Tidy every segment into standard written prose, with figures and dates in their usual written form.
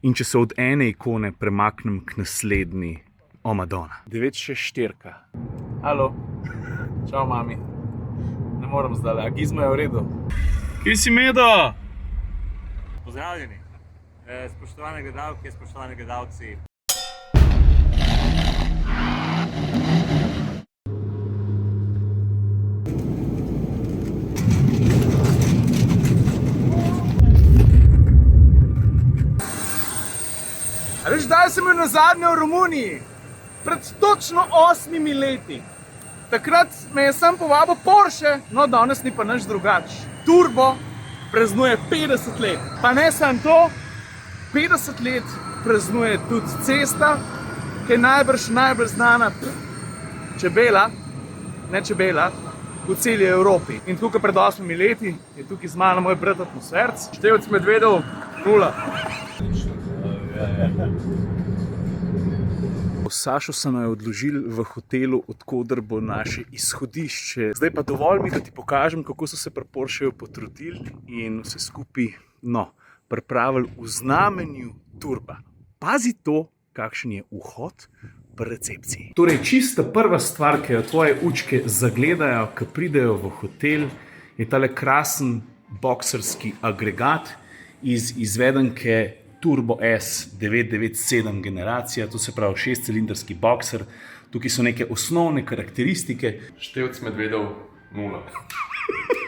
In če se od ene ikone premaknem k naslednji, o Madonna. 964. Halo. Čau, mami. Ne moram zdaj, a gizmo je v redu. Kje si, Medo? Pozdravljeni. Spoštovane gledalke, spoštovani gledalci. A veš, kdaj sem bil nazadnje v Romuniji? Pred točno 8 leti. Takrat me je sem povabil Porsche, no danes ni pa nič drugač. Turbo praznuje 50 let. Pa ne samo to, 50 let praznuje tudi cesta, ki je najbolj znana čebela, ne čebela, v celi Evropi. In tukaj pred 8 leti je tukaj z mano moj brat Atmosferc. Števec medvedov 0. Sašo so naj odložili v hotelu, odkoder bo naše izhodišče. Zdaj pa dovolj mi, da ti pokažem, kako so se pri Porscheju potrudili in vse skupaj, pripravili v znamenju turba. Pazi to, kakšen je vhod pri recepciji. Torej, čista prva stvar, ki jo tvoje učke zagledajo, ko pridejo v hotel, je tale krasen bokserski agregat iz izvedenke Turbo S 997 generacija, to se pravi 6-cilindrski bokser. Tukaj so neke osnovne karakteristike. Števec medvedov 0.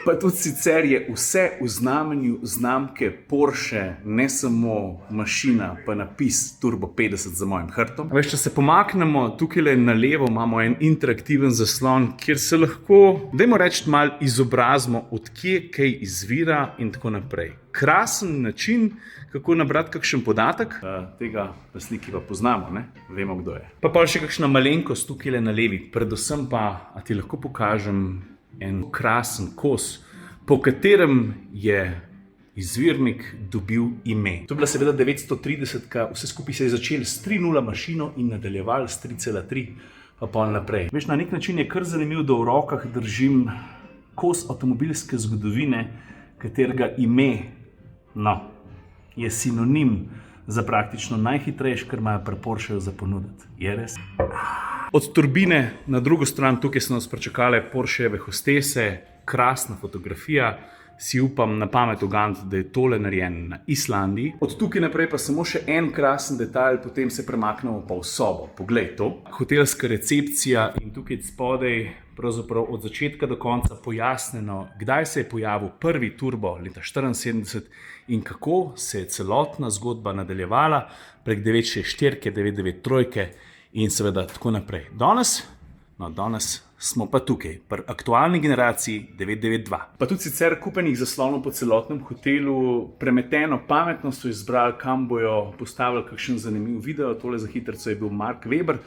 Pa tudi sicer je vse v znamenju znamke Porsche, ne samo mašina, pa napis Turbo 50 za mojim hrbtom. Veš, če se pomaknemo tukaj na levo, imamo en interaktiven zaslon, kjer se lahko, dajmo reči, malo izobrazimo, od kje kaj izvira in tako naprej. Krasen način, kako nabrati kakšen podatek. Tega na sliki pa poznamo, ne? Vemo, kdo je. Pa še kakšna malenkost tukaj na levi. Predvsem pa, a ti lahko pokažem en krasen kos, po katerem je izvirnik dobil ime. To je bila seveda 930, vse skupaj se je začelo s 3.0 mašino in nadaljevali s 3.3 pa pol naprej. Veš, na nek način je kar zanimiv, da v rokah držim kos avtomobilske zgodovine, katerega ime, je sinonim za praktično najhitrejše, kar imajo pri Porscheju za ponuditi. Je res? Od turbine na drugo stran, tukaj so nas pričakale Porschejeve hostese, krasna fotografija, si upam na pamet uganiti, da je tole narejen na Islandiji. Od tukaj naprej pa samo še en krasen detalj, potem se premaknemo pa v sobo. Poglej to, hotelska recepcija in tukaj spodaj, pravzaprav od začetka do konca pojasnjeno, kdaj se je pojavil prvi turbo leta 1974 in kako se je celotna zgodba nadaljevala prek 964, 993 in seveda tako naprej. Danes smo pa tukaj, pri aktualni generaciji 992. Pa tudi sicer kupenih zaslonov po celotnem hotelu, premeteno, pametno so izbrali, kam bojo postavili kakšen zanimiv video. Tole za hitrico je bil Mark Weber.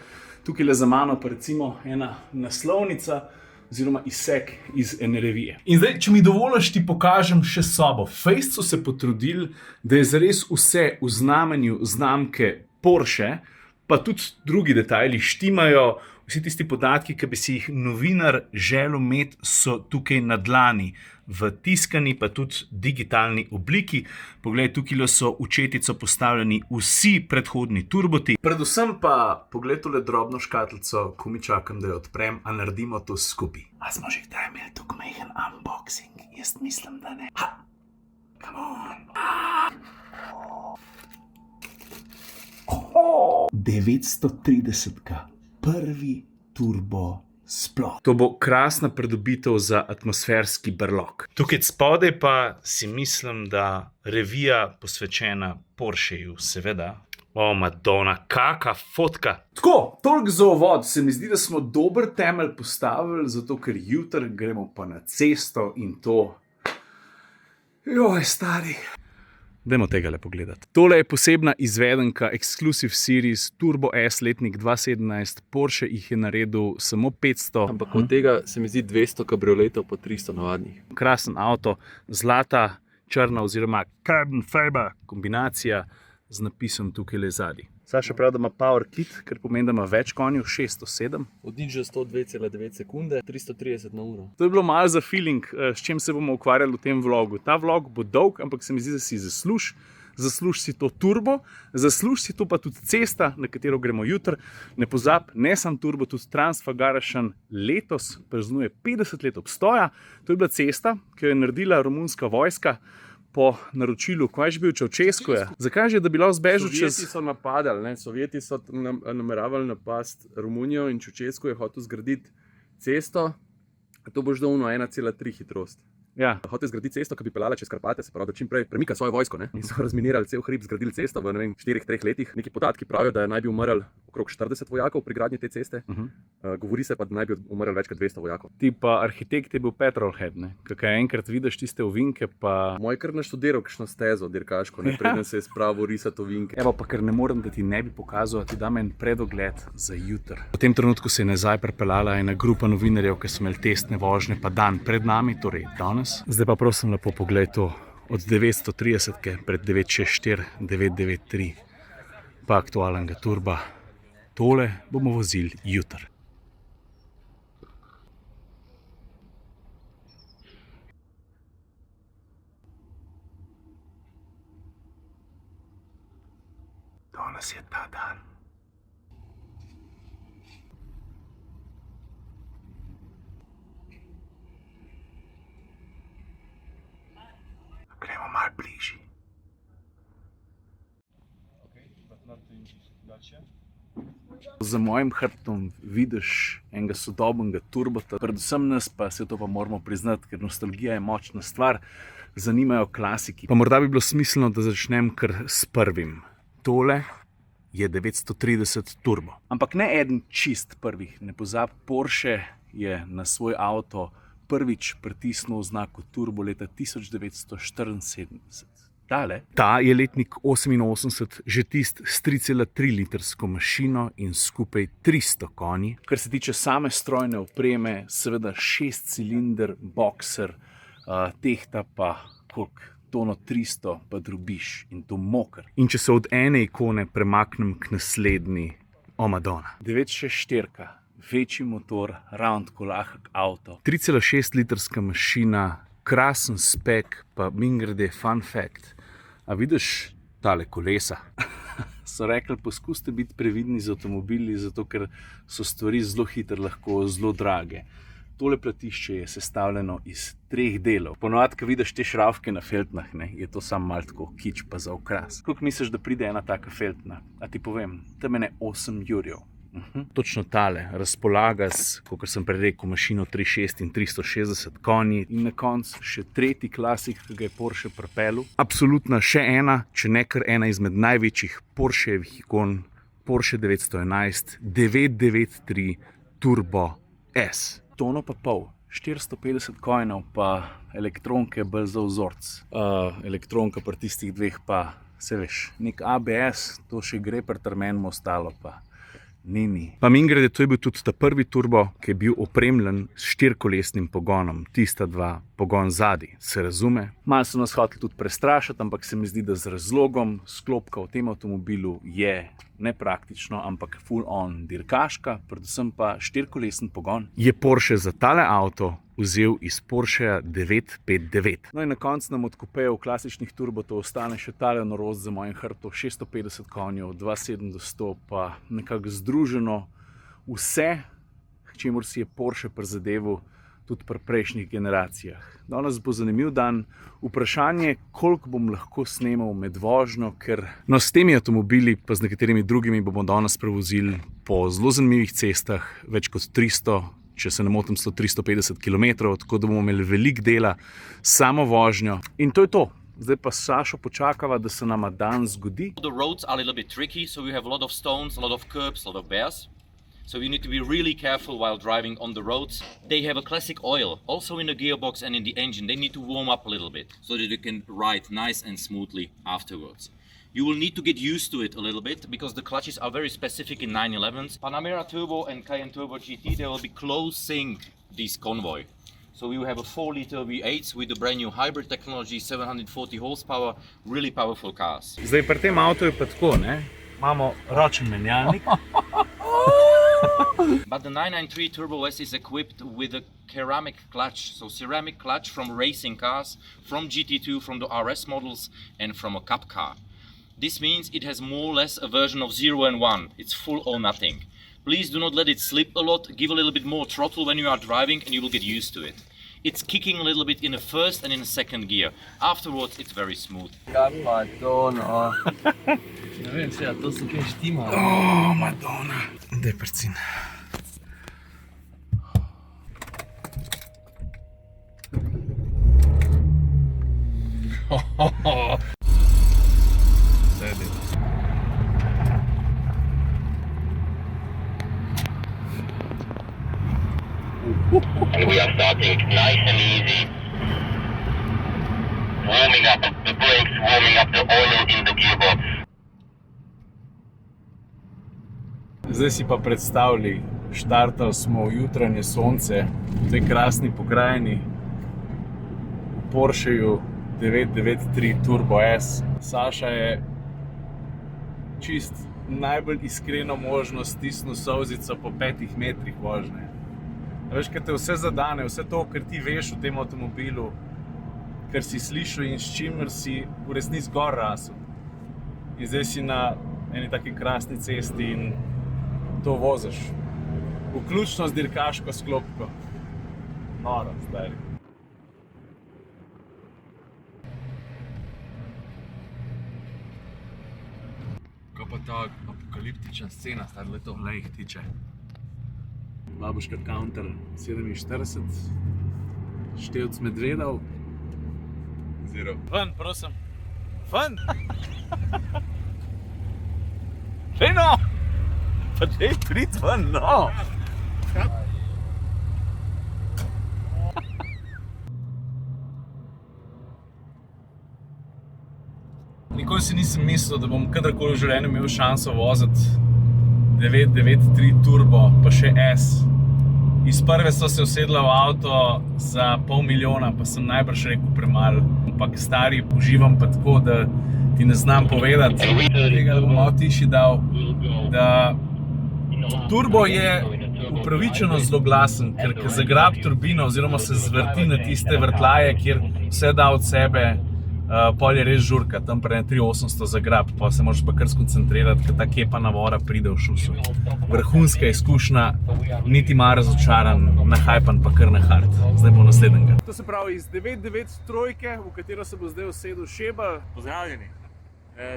Tukaj le za mano pa recimo ena naslovnica oziroma izsek iz ene revije. In zdaj, če mi dovoliš, ti pokažem še sobo. Fejst so se potrudili, da je zares vse v znamenju znamke Porsche, pa tudi drugi detajli štimajo. Vsi tisti podatki, ki bi si jih novinar želel imeti, so tukaj na dlani, v tiskani pa tudi digitalni obliki. Poglej, tukaj so v četico postavljeni vsi predhodni turboti. Predvsem pa poglej tole drobno škatlico, ko mi čakam, da jo odprem, a naredimo to skupaj. A smo že kdaj imeli tukaj majhen unboxing? Jaz mislim, da ne. Come on! 930-ka. Prvi turbo sploh. To bo krasna pridobitev za atmosferski brlog. Tukaj spodaj pa si mislim, da revija posvečena Porscheju, seveda. O, Madonna, kaka fotka. Tako, toliko za uvod. Se mi zdi, da smo dober temelj postavili, zato ker jutri gremo pa na cesto in to. Joj, stari. Dajmo tega le pogledati. Tole je posebna izvedenka Exclusive Series Turbo S letnik 2017. Porsche jih je naredil samo 500. Ampak od tega se mi zdi 200 kabrioletov po 300 navadnih. Krasen avto, zlata, črna oziroma carbon fiber kombinacija z napisom tukaj le zadaj. Saša pravi, da ima power kit, ker pomeni, da ima več konjev, 607. Od nič do 102,9 sekunde, 330 na uro. To je bilo malo za feeling, s čim se bomo ukvarjali v tem vlogu. Ta vlog bo dolg, ampak se mi zdi, da si zasluži, zasluži si to turbo, zasluži si to pa tudi cesta, na katero gremo jutri. Ne pozab, ne sam turbo, tudi Transfagarašan letos praznuje 50 let obstoja. To je bila cesta, ki jo je naredila romunska vojska po naročilu, kaj je bil Čaučeskuja. Zakaj že, da bi lahko zbežal čez... Sovjeti so napadali, ne? Sovjeti so nameravali napasti Romunijo in Čaučesku je hotel zgraditi cesto, to boš dal 1,3 hitrost. Ja. Hotel zgraditi cesto, ki bi peljala čez Karpate, se pravi, da čim prej premika svojo vojsko. Ne? In so razminirali cel hrib, zgradili cesto v 4-3 letih. Neki podatki pravijo, da naj bi umrl okrog 40 vojakov pri gradnji te ceste. Govori se pa, da naj bi umrl več kot 200 vojakov. Ti pa arhitekt je bil petrolhead, ne? Kakaj enkrat vidiš tiste ovinke, pa... Moj kar naštudiral kakšno stezo dirkaško, ne preden se je spravil risati ovinke. Evo pa ker ne morem, da ti ne bi pokazal, ti dam en predogled za jutr. V tem trenutku se je nazaj pripeljala ena grupa novinarjev, ki so imeli testne vožnje, pa dan pred nami, torej danes. Zdaj pa prosim lepo pogled to od 930 pred 964, 993 pa aktualnega turba. Tole bomo vozili jutr. Danes je ta dan. Gremo malo bližje. Za mojim hrbtom vidiš enega sodobnega turbota, predvsem nas pa se to pa moramo priznati, ker nostalgija je močna stvar, zanimajo klasiki. Pa morda bi bilo smiselno, da začnem kar s prvim. Tole je 930 turbo. Ampak ne eden čist prvih, ne pozab, Porsche je na svoj avto prvič pritisnil oznako turbo leta 1974. Tale. Ta je letnik 88, že tist s 3,3 litrsko mašino in skupaj 300 konji. Kar se tiče same strojne opreme, seveda 6-cilinder boxer, tehta pa koliko? Tono 300 pa drobiš in to moker. In če se od ene ikone premaknem k naslednji, o Madonna. 964, večji motor, round kolahek avto. 3,6 litrska mašina, krasen spek, pa mimogrede fun fact. A vidiš tale kolesa? So rekli, poskusite biti previdni z avtomobili, zato ker so stvari zelo hitro lahko zelo drage. Tole platišče je sestavljeno iz 3 delov. Ponovadi, ko vidiš te šravke na feltnah, ne, je to samo malo tako kič pa za okras. Koliko misliš, da pride ena taka feltna? A ti povem, tam je 8 jurjev. Točno tale razpolaga s, kot sem prej rekel, mašino 3.6 in 360 konji. In na koncu še tretji klasik, ki ga je Porsche pripeljal. Absolutna še ena, če ne kar ena izmed največjih Porschevih ikon, Porsche 911 993 Turbo S. Tono pa pol, 450 konjev, pa elektronke bolj za vzorc. Elektronka pri tistih dveh pa, se veš, nek ABS, to še gre pri trmenem ostalo pa. Ni. Pa mimogrede, to je bil tudi ta prvi turbo, ki je bil opremljen s 4-kolesnim pogonom, tista dva pogon zadaj, se razume. Malo so nas hoteli tudi prestrašiti, ampak se mi zdi, da z razlogom sklopka v tem avtomobilu je nepraktično, ampak full on dirkaška, predvsem pa 4-kolesen pogon. Je Porsche za tale avto vzel iz Porschea 959. No in na koncu nam od kupejev klasičnih turbotov ostane še tale norost za mojim hrbtom, 650 konjev, 2.7 do 100, pa nekako združeno vse, k čemur si je Porsche prizadeval tudi pri prejšnjih generacijah. Danes bo zanimiv dan. Vprašanje, koliko bom lahko snemal med vožnjo, ker s temi avtomobili, pa z nekaterimi drugimi bomo danes prevozili po zelo zanimivih cestah, več kot 300, če se ne motim, 350 km, tako da bomo imeli veliko dela samo vožnjo. In to je to. Zdaj pa Sašo počakava, da se nama dan zgodi. The roads are a little bit tricky, so we have a lot of stones, a lot of curbs, a lot of bears. So you need to be really careful while driving on the roads. They have a classic oil, also in the gearbox and in the engine. They need to warm up a little bit so that you can ride nice and smoothly afterwards. You will need to get used to it a little bit because the clutches are very specific in 911s. Panamera Turbo and Cayenne Turbo GT, they will be closing this convoy. So you have a 4-liter V8 with a brand new hybrid technology, 740 horsepower, really powerful cars. Zdaj pri tem avtu je pa tako, ne? Imamo ročen menjalnik. But the 993 Turbo S is equipped with a ceramic clutch. So ceramic clutch from racing cars, from GT2, from the RS models and from a cup car. This means it has more or less a version of 0 and 1. It's full or nothing. Please do not let it slip a lot. Give a little bit more throttle when you are driving and you will get used to it. It's kicking a little bit in the first and in the second gear. Afterwards, it's very smooth. Ne vem, se, to so kaj štima. O, Madonna. Daj prcin. Sedi. And we are starting nice and easy. Warming up the brakes, warming up the oil in the gearbox. Zdaj si pa predstavljaj, štartali smo v jutranje sonce v tej krasni pokrajini v Porscheju 993 Turbo S. Saša je čist najbolj iskreno možno stisnil solzico po 5 metrih vožnje. Veš, kaj te vse zadane, vse to, kar ti veš v tem avtomobilu, kar si slišal in s čimer si v resnici gor rasel. In zdaj si na eni taki krasni cesti in to voziš. Vključno z dirkaško sklopko. Noro, stari. Kaj pa ta apokaliptična scena, stari leto? Le jih tiče. Babuška Counter 47, števc medvedov. Zero. Ven, prosim. Ven! Dej no! Pa dej prid ven, no! Nikoli si nisem mislil, da bom kadarkoli v življenju imel šanso voziti 993 Turbo, pa še S. Iz prve so se usedla v avto za $500,000, pa sem najbrž rekel premalo. Ampak stari, uživam pa tako, da ti ne znam povedati, tega da bom malo tiši dal, da Turbo je upravičeno zelo glasen, ker zagrabi turbino oziroma se zvrti na tiste vrtljaje, kjer vse da od sebe, pol je res žurka, tam prej 3800 zagrab, pa se moraš pa kar skoncentrirati, ker ta kepa navora pride v šusu. Vrhunska izkušnja, niti malo razočaran, nahajpan pa kar na hard. Zdaj bo naslednjega. To se pravi iz 993, v katero se bo zdaj usedel Šebel. Pozdravljeni,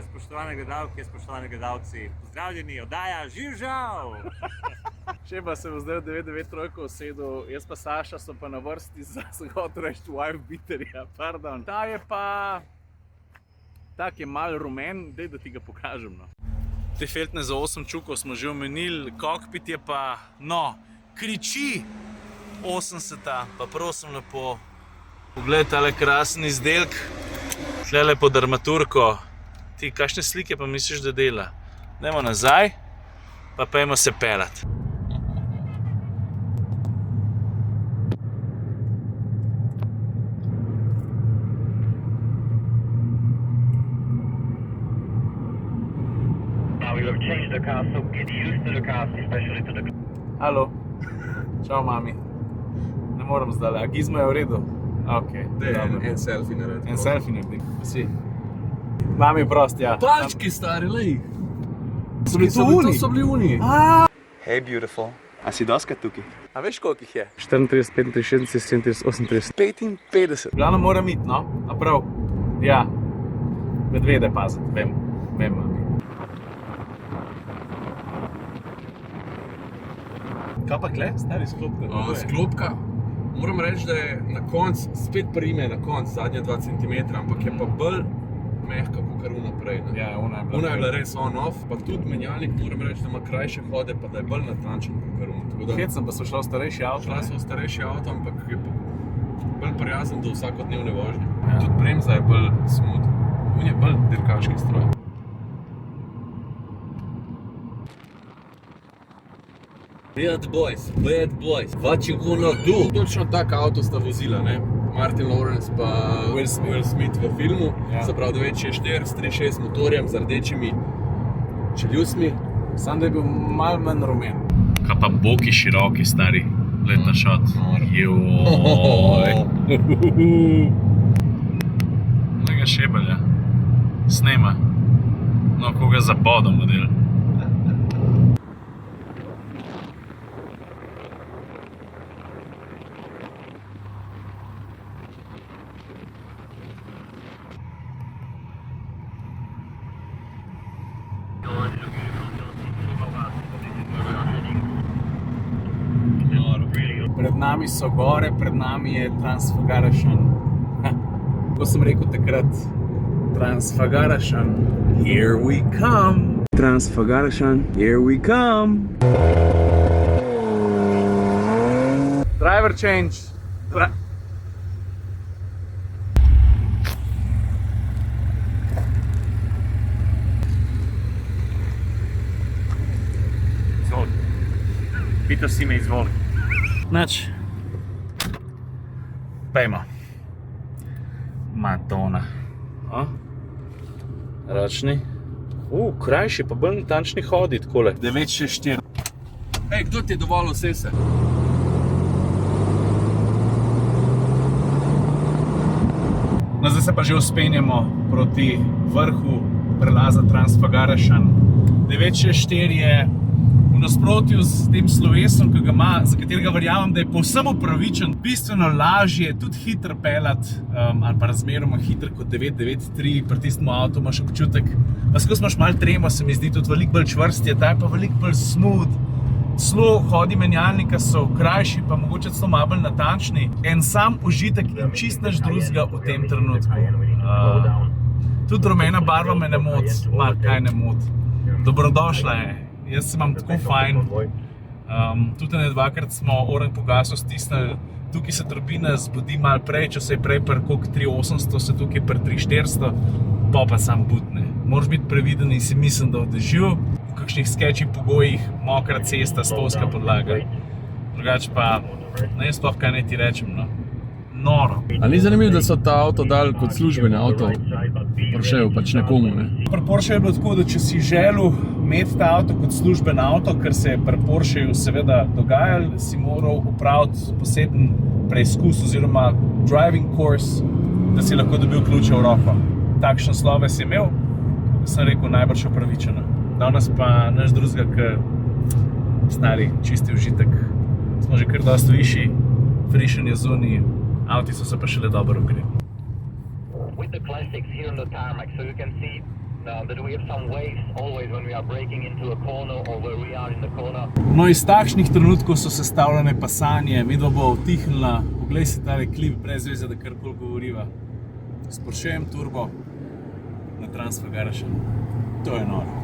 spoštovane gledalke, spoštovani gledalci. Pozdravljeni, oddaja Živžav! Šeba se bo zdaj v 993 usedel, jaz pa Saša so pa na vrsti za, sem hotel reči, wife beaterja, pardon. Ta je pa, tak je malo rumen, daj da ti ga pokažem, no. Te feltne za 8 čukov smo že omenili, kokpit je pa, no, kriči 80-ta, pa prosim lepo, pogled tale krasen izdelek, tlele pod armaturko. Ti, kakšne slike pa misliš, da dela? Dajmo nazaj, pa pojmo se pelat. Now we have changed the car, so get used to the car, especially to the... Halo, čau mami. Ne moram zdaj, a gizmo je v redu? Ok, En selfie naredi. En selfie naredim. Si. Mami prost, ja. Palčki, stari, lej. So bili to uni? To so bili uni. Hey beautiful, a si doskrat tukaj? A veš koliko jih je? 34, 35, 36, 37, 55. Glavno moram iti, no? A prav? Ja. Medvede paziti, vem, mami. Kaj pa kle? Stari sklopka. Sklopka. Moram reči, da je na koncu, spet prime na koncu, zadnja 2 cm, ampak je pa bolj mehka kot kar naprej. Ja, ona Ona je bila res on-off, pa tudi menjalnik moram reči, da ima krajše hode, pa da je bolj natančen kot kar Hecam pa so šla v starejši avto. Šla so v starejši avto, ampak je pa bolj prijazen do vsakodnevne vožnje. Ja. Tudi bremza je bolj smooth. On je bolj dirkaški stroj. Bad boys, what you gonna do? Točno tak avto sta vozila, ne? Martin Lawrence pa Will Smith v filmu. Ja. Se pravi 964 s 3.6 motorjem z rdečimi čeljustmi. Sam da je bil malo manj rumen. Kaj pa boki široki, stari, leta shot. Joj. Lega Šebelja. Snema. No, koga zabodom model. Pred nami so gore, pred nami je Transfagarašan. Ko sem rekel takrat, Transfagarašan, here we come. Transfagarašan, here we come. Driver change. Izvoli. Pital si me, izvoli. Nač. Pejmo. Madonna. A? Ročni. Krajši, pa bolj natančni hodi, takole. 964. Ej, kdo ti je dovolil vse se? No, zdaj se pa že uspenjamo proti vrhu prelaza Transfagarašan. 964 je v nasprotju s tem slovesom, ki ga ima, za katerega verjamem, da je povsem upravičen, bistveno lažje, tudi hitro peljati, ali pa razmeroma hitro kot 993, pri tistem avtu imaš občutek, pa skozi imaš malo tremo, se mi zdi tudi veliko bolj čvrst je, ta je pa veliko bolj smooth. Celo hodi menjalnika so krajši, pa mogoče celo malo bolj natančni. En sam užitek in čist nič drugega v tem trenutku. Tudi rumena barva me ne moti, malo kaj ne moti. Dobrodošla je. Jaz se imam tako fajn. Tudi ne dvakrat smo oranj pogaso stisnili. Tukaj se turbina zbudi malo prej, če se je prej pri koliko 3800, se tukaj pri 3400, pa sam butne. Moraš biti previden in si mislim, da v dežju, v kakšnih sketčih pogojih, mokra cesta, spolska podlaga. Drugače pa, ne sploh kaj naj ti rečem, no. Noro. A ni zanimivo, da so ta avto dali kot službeni avto? Porscheju, pač nekomu, ne? Pri Porscheju je bilo tako, da če si želel imeti ta avto kot služben avto, kar se je pri Porscheju seveda dogajalo, si moral opraviti poseben preizkus oziroma driving course, da si lahko dobil ključe v roko. Takšen sloves je imel, sem rekel, najbrž upravičeno. Danes pa nič drugega, k stari čisti užitek. Smo že kar dosti višji, frišen je zunaj, avti so se pa šele dobro ogreli. With the classics here on the tarmac, so you can see that we have some waves always when we are braking into a corner or where we are in the corner. No, iz takšnih trenutkov so sestavljene pa sanje, midva bo utihnila, poglej si tale klip brez veze, da karkoli govoriva. S Porschejem turbo na Transfagarašan. To je noro.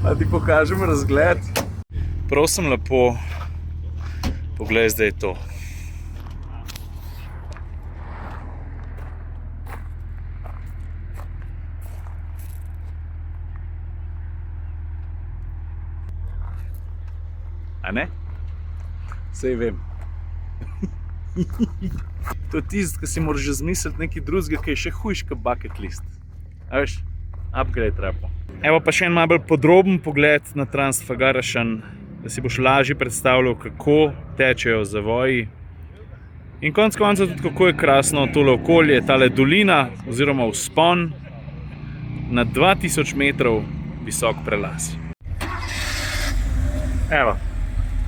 A ti pokažem razgled? Prosim lepo, poglej zdaj to. A ne? Sej vem. To je tisto, ki si moraš že zmisliti nekaj drugega, ki je še hujš kot bucket list. A veš, upgrade treba. Evo pa še en malo bolj podroben pogled na Transfagarašan, da si boš lažje predstavljal, kako tečejo zavoji. In konec koncev tudi kako je krasno tole okolje, tale dolina oziroma vzpon na 2000 metrov visok prelaz. Evo,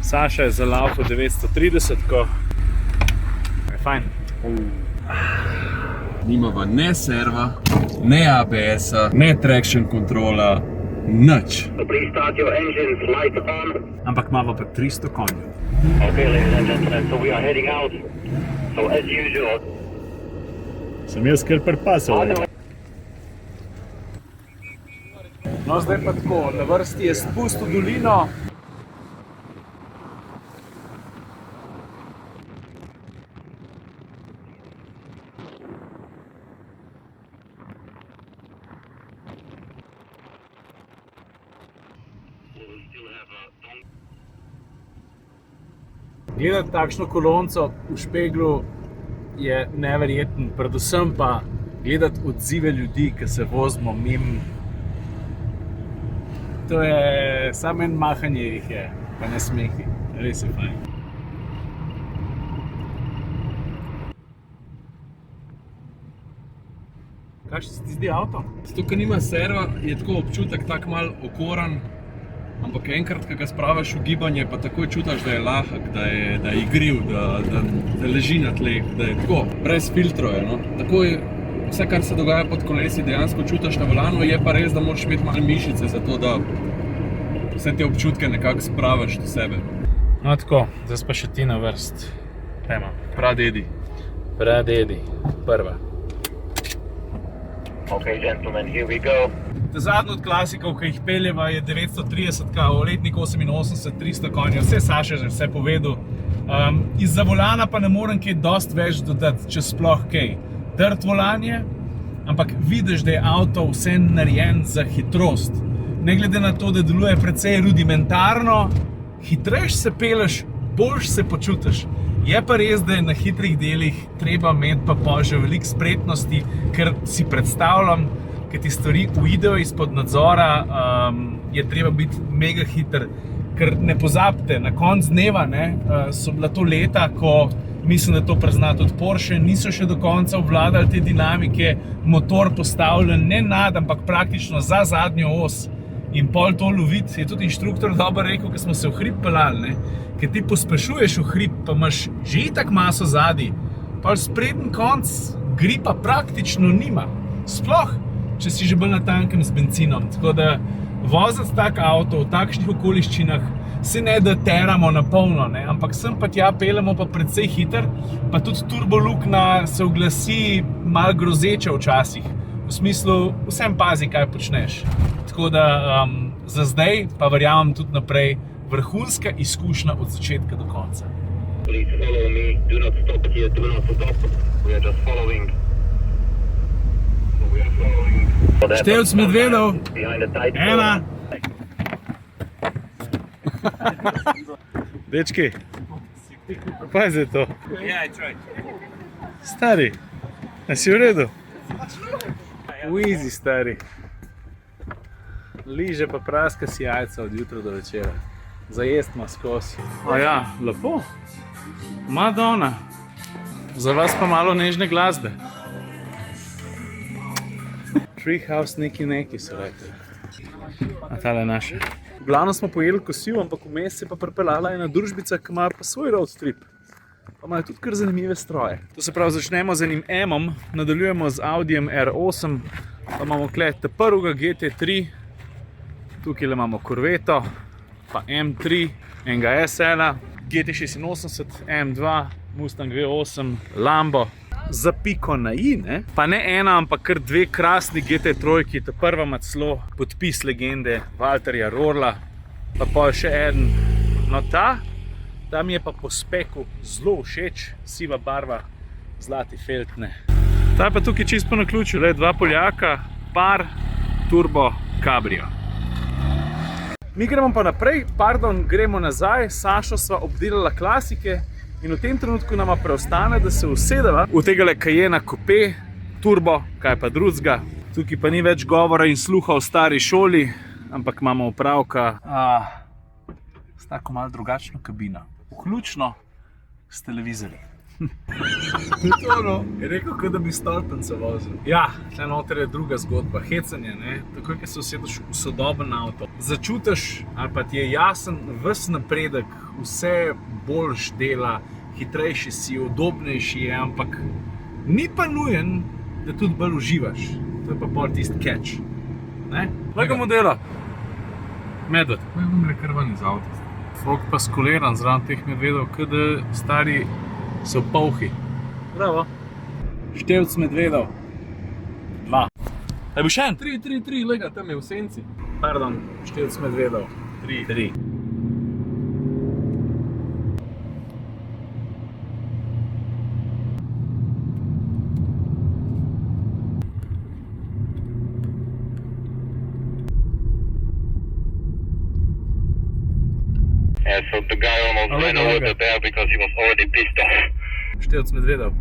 Saša je zalaufal 930, ko je fajn. Nimava ne serva, ne ABS-a, ne traction kontrola, nič. So please start your engines light on. Ampak imamo pa 300 konjev. Okay, ladies and gentlemen, so we are heading out. So as usual. Sem jaz kar pripasal. No, zdaj pa tako, na vrsti je spust v dolino. Gledati takšno kolonco v špeglu je neverjeten, predvsem pa gledati odzive ljudi, ki se vozimo mimo. To je samo en mahanje jih je, pa ne smehi, res je fajn. Kaj se ti zdi avto? Zato, ker nima serva, je tako občutek tak mal okoran, ampak enkrat, ko ga spraviš v gibanje, pa takoj čutiš, da je lahek, da je igriv, da leži na tleh, da je tako, brez filtrov je, no. Takoj vse, kar se dogaja pod kolesi, dejansko čutiš na volanu, je pa res, da moraš imeti malo mišice za to, da vse te občutke nekako spraviš do sebe. No tako, zdaj pa še ti na vrst. Pema. Pradedi. Pradedi, prva. Okay, gentlemen, here we go. Zadnji od klasikov, ki jih peljeva, je 930, letnik 88, 300 konjev, vse Saša že vse povedal. Izza volana pa ne morem kaj dosti več dodati, če sploh kaj. Trd volan je, ampak vidiš, da je avto vse narejen za hitrost. Ne glede na to, da deluje precej rudimentarno, hitrejš se peleš, boljš se počutiš. Je pa res, da je na hitrih delih treba imeti pa že veliko spretnosti, ker si predstavljam, ker ti stvari uidejo izpod nadzora, je treba biti mega hiter. Ker ne pozabite, na konc dneva so bila to leta, ko mislim, da to prizna tudi Porsche, niso še do konca obvladali te dinamike, motor postavljen ne nad, ampak praktično za zadnjo os. In pol to loviti, je tudi inštruktor dobro rekel, ko smo se v hrib peljali, ker ti pospešuješ v hrib, pa imaš že itak maso zadaj, pol sprednji konc gripa praktično nima. Sploh, če si že bolj na tankem z benzinom. Tako da voziti tak avto v takšnih okoliščinah se ne da teramo na polno, ampak sem pa tja peljemo pa precej hiter, pa tudi turbolukna se oglasi malo grozeče včasih. V smislu, vsem pazi, kaj počneš. Tako da za zdaj pa verjamem tudi naprej vrhunska izkušnja od začetka do konca. Please follow me. Do not stop here. Do not stop. We are just following. We are following. Števc medvedov. Behind the tight Ena. Dečki, kaj je to? Yeah, I tried. Stari, a si v redu? Easy, stari. Liže pa praska si jajca od jutra do večera. Zajest ima skozi. A ja, lepo. Madonna. Za vas pa malo nežne glasbe. Treehouse neki so rekli. A tale je naša. V glavno smo pojeli kosiv, ampak vmes se pa pripeljala ena družbica, ki ima pa svoj road trip. Pa imajo tudi kar zanimive stroje. To se pravi, začnemo z enim M-om, nadaljujemo z Audijem R8, pa imamo tukaj prvega GT3, tukaj imamo Corvetto, pa M3, enega SL-a, GT86, M2, Mustang V8, Lambo. Za piko na i, pa ne ena, ampak kar dve krasni GT3, ta prva ima celo podpis legende Valterja Rorla, pa pol še eden. No ta mi je pa po speku zelo všeč, siva barva, zlati felt, Ta je pa tukaj čisto po naključju, dva Poljaka, par, turbo, cabrio. Mi gremo pa naprej, gremo nazaj, Sašo sva obdelala klasike in v tem trenutku nama preostane, da se usedeva v tegale Cayenne Coupé, turbo, kaj pa drugega. Tukaj pa ni več govora in sluha o stari šoli, ampak imamo opravka s tako malo drugačno kabino, vključno s televizorji. To je to, no. Je rekel, kot da bi stolpence vozil. Ja, tle noter je druga zgodba, hecanje, ne. Takoj, ko se usedeš v sodoben avto, začutiš, ali pa ti je jasen ves napredek, vse boljš dela, hitrejši si, udobnejši je, ampak ni pa nujen, da tudi bolj uživaš. To je pa pol tisti catch. Ne? Lega modela. Medved. Kaj bom rekel ven iz avta? Folk pa skoliran zraven teh medvedov, kada stari so polhi. Bravo. Števc medvedov. 2. Je bil še en? 3, lega, tam je v senci. Pardon, števc medvedov. 3. Yeah, so the guy almost ran over the bear because he was already pissed off. Števc medvedov.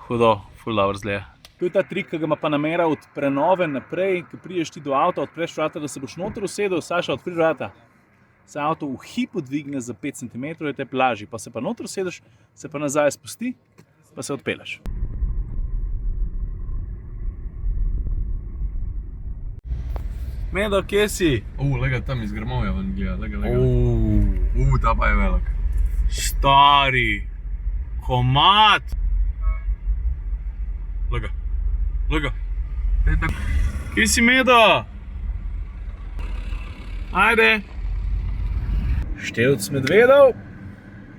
Hudo, ful dobro zgleda. To je ta trik, ki ga ima pa namera od prenove naprej, ko prideš ti do avta, odpreš vrata, da se boš noter usedel, Saša, odpri vrata. Se avto v hipu dvigne za 5 cm, je te lažji, pa se pa noter usedeš, se pa nazaj spusti, pa se odpeleš. Medo, kje si? Lega, tam iz Grmovja ven gleda, lega. Ta pa je velik. Stari, komad. Lega. Kje si, Medo? Ajde. Števc medvedov,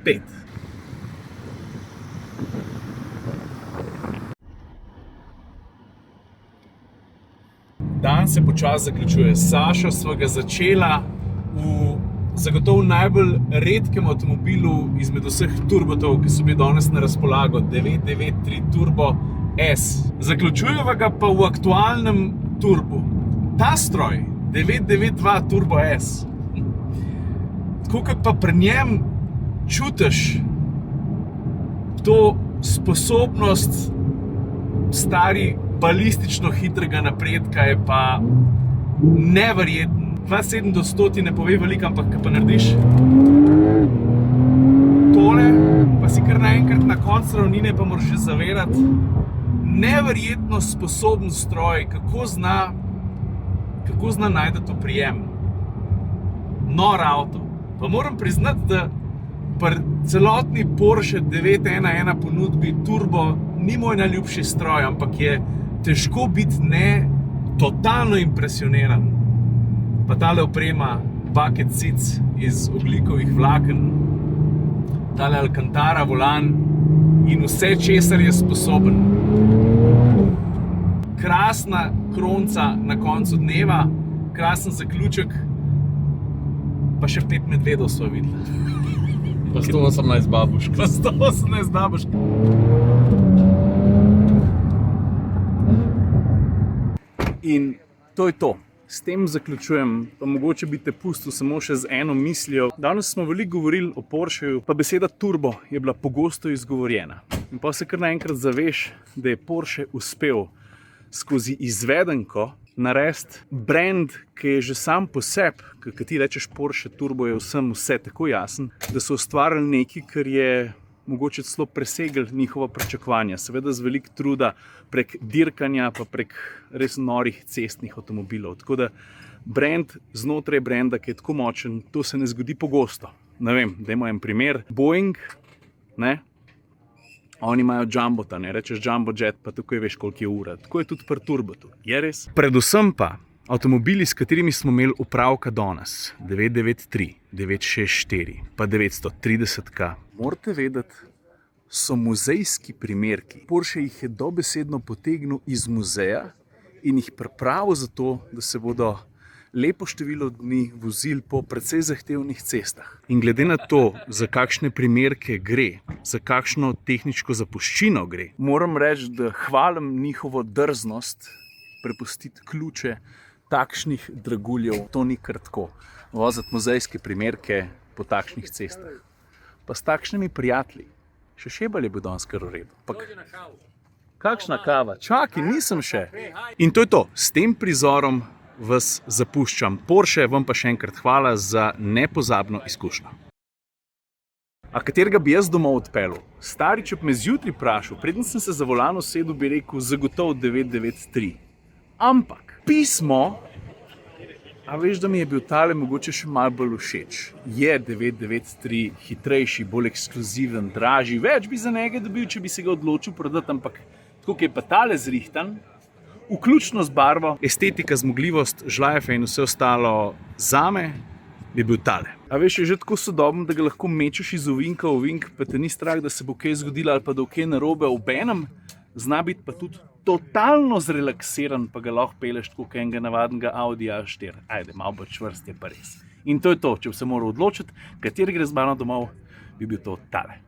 5. Dan se počasi zaključuje. S Sašo sva ga začela v zagotovo najbolj redkem avtomobilu izmed vseh turbotov, ki so bili danes na razpolago, 993 Turbo S. Zaključujeva ga pa v aktualnem turbu. Ta stroj, 992 Turbo S, tako kot pa pri njem čutiš to sposobnost stari balistično hitrega napredka, je pa neverjeten. 2,7 do 100 ti ne pove veliko, ampak ko pa narediš tole, pa si kar naenkrat na koncu ravnine, pa moraš že zavedati, neverjetno sposoben stroj, kako zna najti to prijem. Nor avto. Pa moram priznati, da pri celotni Porsche 911 ponudbi turbo ni moj najljubši stroj, ampak je težko biti totalno impresioniran. Pa tale oprema, bucket seats iz ogljikovih vlaken, tale Alcantara volan in vse, česar je sposoben. Krasna kronca na koncu dneva, krasen zaključek, pa še 5 medvedov sva videla. Pa 118 babušk. Pa 118 babušk. In to je to. S tem zaključujem, pa mogoče bi te pustil samo še z eno mislijo. Danes smo veliko govorili o Porscheju, pa beseda turbo je bila pogosto izgovorjena. In pa se kar naenkrat zaveš, da je Porsche uspel skozi izvedenko narediti brand, ki je že sam po sebi, ko ti rečeš Porsche turbo, je vse tako jasen, da so ustvarili nekaj, kar je mogoče celo presegli njihova pričakovanja. Seveda z veliko truda prek dirkanja, pa prek res norih cestnih avtomobilov. Tako da brand znotraj brenda, ki je tako močen, to se ne zgodi pogosto. Ne vem, dajmo en primer. Boeing, ne? Oni imajo jumbota, ne rečeš jumbo jet, pa takoj veš, koliko je ura. Tako je tudi pri turbotu. Je res? Predvsem pa avtomobili, s katerimi smo imeli opravka danes, 993, 964, pa 930K, morate vedeti, so muzejski primerki. Porsche jih je dobesedno potegnil iz muzeja in jih pripravil za to, da se bodo lepo število dni vozili po precej zahtevnih cestah. In glede na to, za kakšne primerke gre, za kakšno tehničko zapuščino gre, moram reči, da hvalim njihovo drznost prepustiti ključe takšnih draguljev. To ni kar tako. Voziti muzejske primerke po takšnih cestah. Pa s takšnimi prijatelji. Še Šebelj je bil danes kar v redu. Kakšna kava? Čakaj, nisem še. In to je to. S tem prizorom vas zapuščam. Porsche, vam pa še enkrat hvala za nepozabno izkušnjo. A katerega bi jaz domov odpeljal? Stari, če bi me zjutraj vprašal, preden sem se za volan usedel, bi rekel zagotovo 993. Ampak pismo, a veš, da mi je bil tale mogoče še malo bolj všeč. Je 993 hitrejši, bolj ekskluziven, dražji, več bi za njega dobil, če bi se ga odločil prodati, ampak tako je pa tale zrihtan, vključno z barvo, estetika, zmogljivost, žlajfe in vse ostalo zame, bi bil tale. A veš, je že tako sodoben, da ga lahko mečeš iz ovinka v ovink, pa te ni strah, da se bo kaj zgodilo ali pa da bo kaj narobe, obenem zna biti pa tudi totalno zrelaksiran, pa ga lahko peleš tako kot enega navadnega Audi A4. Ajde, malo bolj čvrst je pa res. In to je to, če bi se moral odločiti, kateri gre z mano domov, bi bil to tale.